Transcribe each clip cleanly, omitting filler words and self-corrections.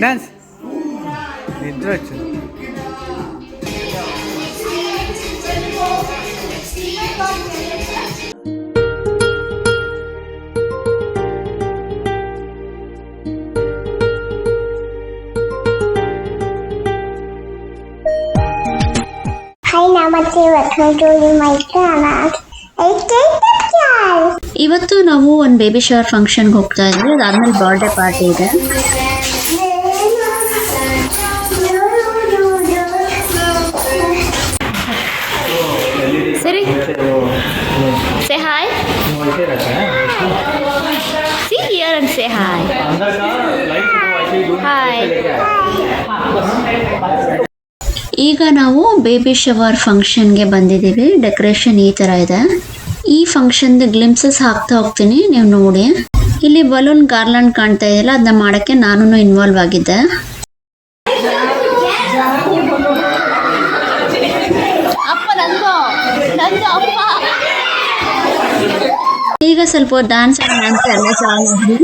Dance నిద్ర వచ్చింది. ಇವತ್ತು ನಾವು ಒಂದು ಬೇಬಿ ಶವರ್ ಫಂಕ್ಷನ್ಗೆ ಹೋಗ್ತಾ ಇದ್ವಿ. ಅದಾದ್ಮೇಲೆ ಬರ್ಡೇ ಪಾರ್ಟಿ ಇದೆ. ಸರಿ, say hi. See here and say hi. Hi. ಈಗ ನಾವು ಬೇಬಿ ಶವರ್ ಫಂಕ್ಷನ್ಗೆ ಬಂದಿದ್ದೀವಿ. ಡೆಕೋರೇಷನ್ ಈ ಥರ ಇದೆ. ಈ ಫಂಕ್ಷನ್ದು ಗ್ಲಿಮ್ಸಸ್ ಹಾಕ್ತಾ ಹೋಗ್ತೀನಿ, ನೀವು ನೋಡಿ. ಇಲ್ಲಿ ಬಲೂನ್ ಗಾರ್ಲ್ಯಾಂಡ್ ಕಾಣ್ತಾ ಇದೆಯಲ್ಲ, ಅದನ್ನ ಮಾಡೋಕ್ಕೆ ನಾನು ಇನ್ವಾಲ್ವ್ ಆಗಿದ್ದೆ. ಈಗ ಸ್ವಲ್ಪ ಡ್ಯಾನ್ಸ್ ಅಂತ ಎಲ್ಲ ಚಾಲು ಮಾಡಿ.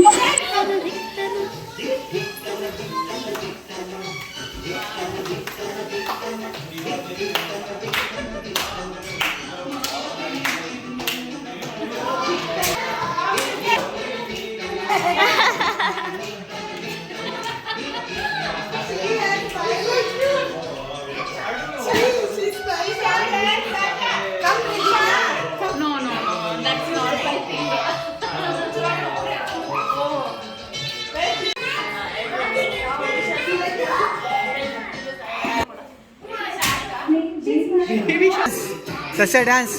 Sasha, dance.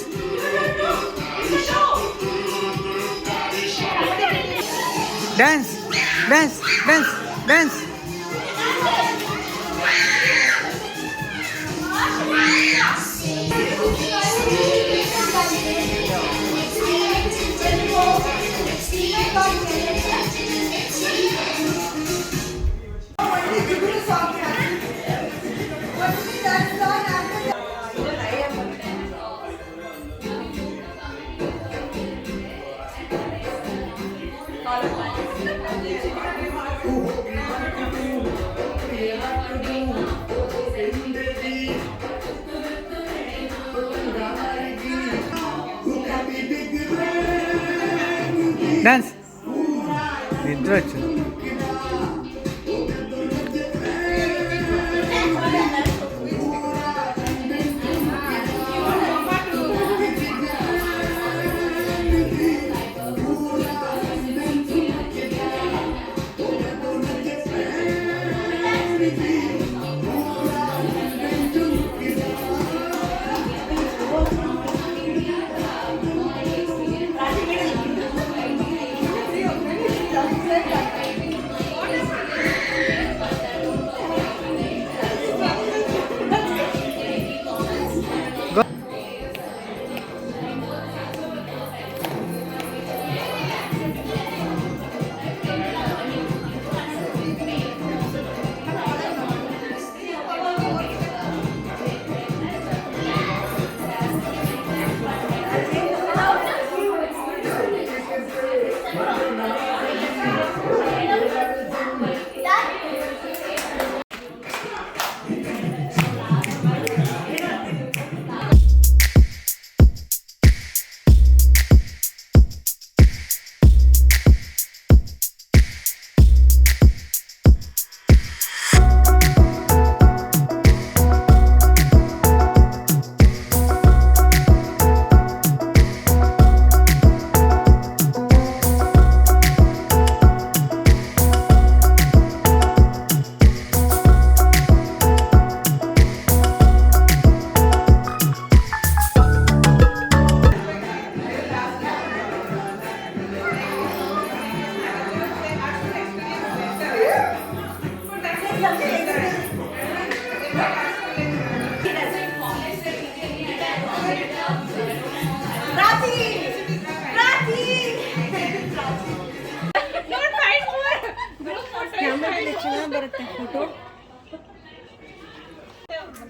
Dance, dance, dance, dance. Dance నిద్ర వచ్చింది.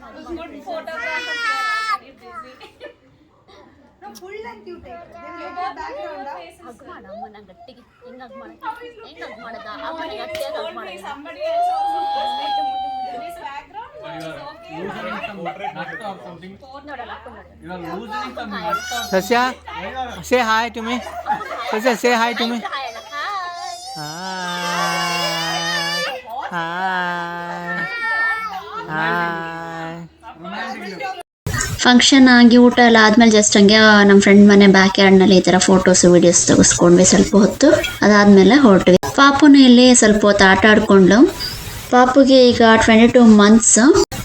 Good photographer. No, full and cute. They will get a background. Hug ಮಾಡಮ್ಮ ನಂಗೆ ಗಟ್ಟಿಗೆ ಹಿಂಗೆ ಹಗ್ ಮಾಡ ಹೆಂಗೆ ಹಗ್ ಮಾಡದ ಅಮ್ಮನಿಗೆ ಗಟ್ಟಿಯಾಗಿ ಹಗ್ ಮಾಡೋದು Somebody else also this background is okay. ನೋಡಲ್ಲ ಅಪ್ಪ ನೋಡಿ Sasya, say hi to me. Sasya, say hi to me. Hi. Hi. Hi. Function ಆಗಿ ಊಟ ಎಲ್ಲ ಆದಮೇಲೆ ಜಸ್ಟ್ ಹಂಗೆ ನಮ್ಮ ಫ್ರೆಂಡ್ ಮನೆ ಬ್ಯಾಕ್ ಯಾರ್ಡ್ನಲ್ಲಿ ಈ ಥರ ಫೋಟೋಸು ವೀಡಿಯೋಸ್ ತೆಗೆಸ್ಕೊಂಡ್ವಿ ಸ್ವಲ್ಪ ಹೊತ್ತು. ಅದಾದಮೇಲೆ ಹೊರಟ್ವಿ. ಪಾಪುನು ಇಲ್ಲಿ ಸ್ವಲ್ಪ ಹೊತ್ತು ಆಟ ಆಡ್ಕೊಂಡು, ಪಾಪುಗೆ ಈಗ 22 months.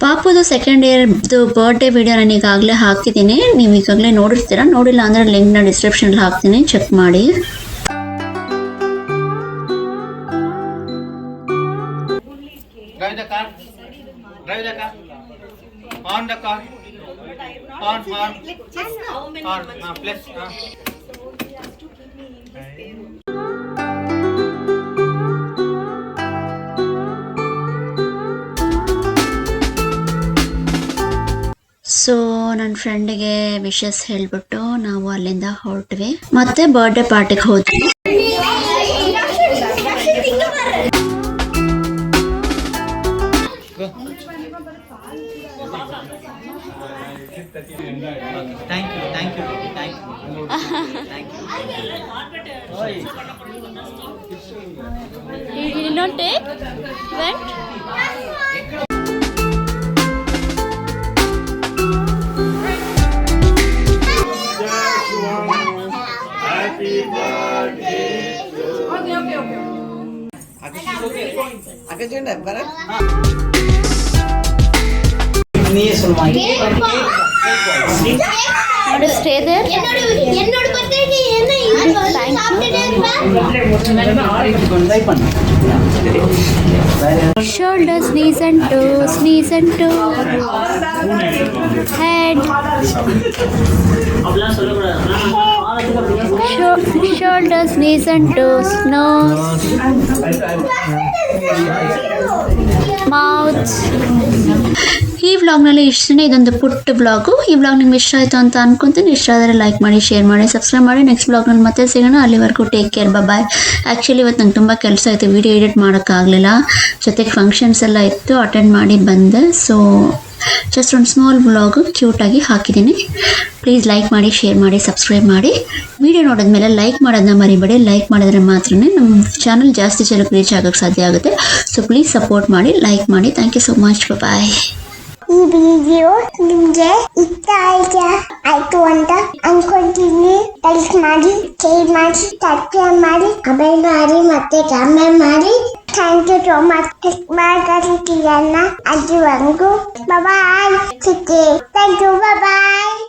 ಪಾಪುದು ಸೆಕೆಂಡ್ ಇಯರ್ದು ಬರ್ಡೇ ವಿಡಿಯೋ ನಾನು ಈಗಾಗಲೇ ಹಾಕಿದ್ದೀನಿ. ನೀವು ಈಗಾಗಲೇ ನೋಡಿರ್ತೀರ, ನೋಡಿಲ್ಲ ಅಂದರೆ ಲಿಂಕ್ನ ಡಿಸ್ಕ್ರಿಪ್ಷನಲ್ಲಿ ಹಾಕ್ತೀನಿ, ಚೆಕ್ ಮಾಡಿ. Drive the car. Drive the car. On the car. On. Plus. So ನನ್ನ ಫ್ರೆಂಡಿಗೆ ವಿಶಸ್ ಹೇಳಿಬಿಟ್ಟು ನಾವು ಅಲ್ಲಿಂದ ಹೊರಟ್ವಿ. ಮತ್ತೆ ಬರ್ಡೇ ಪಾರ್ಟಿಗೆ ಹೋದ್ವಿ. Thank you. You did not take? Went? Stay there. Shoulders, knees and toes, head, shoulders, knees and toes, nose, mouth. ಈ ವ್ಲಾಗ್ನಲ್ಲಿ ಇಷ್ಟನೇ, ಇದೊಂದು ಪುಟ್ಟ ವ್ಲಾಗು. ಈ ವ್ಲಾಗ್ ನಿಮ್ಗೆ ಇಷ್ಟ ಆಯಿತು ಅಂತ ಅನ್ಕೊಂತೀನಿ. ಇಷ್ಟ ಆದರೆ ಲೈಕ್ ಮಾಡಿ, ಶೇರ್ ಮಾಡಿ, ಸಬ್ಸ್ಕ್ರೈಬ್ ಮಾಡಿ. ನೆಕ್ಸ್ಟ್ ವ್ಲಾಗ್ನಲ್ಲಿ ಮತ್ತೆ ಸಿಗೋಣ. ಅಲ್ಲಿವರೆಗೂ ಟೇಕ್ ಕೇರ್, ಬಾಯ್. ಆ್ಯಕ್ಚುಲಿ ಇವತ್ತು ನಂಗೆ ತುಂಬ ಕೆಲಸ ಆಯಿತು, ವಿಡಿಯೋ ಎಡಿಟ್ ಮಾಡೋಕ್ಕಾಗಲಿಲ್ಲ. ಜೊತೆಗೆ ಫಂಕ್ಷನ್ಸ್ ಎಲ್ಲ ಇತ್ತು, ಅಟೆಂಡ್ ಮಾಡಿ ಬಂದೆ. ಸೊ ಜಸ್ಟ್ ಒಂದು ಸ್ಮಾಲ್ ವ್ಲಾಗು ಕ್ಯೂಟಾಗಿ ಹಾಕಿದ್ದೀನಿ. ಪ್ಲೀಸ್ ಲೈಕ್ ಮಾಡಿ, ಶೇರ್ ಮಾಡಿ, ಸಬ್ಸ್ಕ್ರೈಬ್ ಮಾಡಿ. ವಿಡಿಯೋ ನೋಡಿದ್ಮೇಲೆ ಲೈಕ್ ಮಾಡೋದನ್ನ ಮರಿಬೇಡಿ. ಲೈಕ್ ಮಾಡಿದ್ರೆ ಮಾತ್ರ ನಮ್ಮ ಚಾನಲ್ ಜಾಸ್ತಿ ಜನಕ್ಕೆ ರೀಚ್ ಆಗೋಕ್ಕೆ ಸಾಧ್ಯ ಆಗುತ್ತೆ. ಸೊ ಪ್ಲೀಸ್ ಸಪೋರ್ಟ್ ಮಾಡಿ, ಲೈಕ್ ಮಾಡಿ. Thank you so much. Bye. ಈ ವಿಡಿಯೋ ನಿಮ್ಗೆ ಇಷ್ಟ ಆಯ್ತು ಅಂತ ಅನ್ಕೊಂತೀನಿ. ಲೈಕ್ ಮಾಡಿ, ಶೇರ್ ಮಾಡಿ, ಸಬ್ಸ್ಕ್ರೈಬ್ ಮಾಡಿ, ಕಮೆಂಟ್ ಮಾಡಿ, ಮತ್ತೆ ಕಮೆಂಟ್ ಮಾಡಿ. Thank you so much. ಮಾತಾಡ್ತಿರಲ್ಲ ಅಲ್ಲಿವರೆಗೂ ಬಾಯ್. Thank you, bye.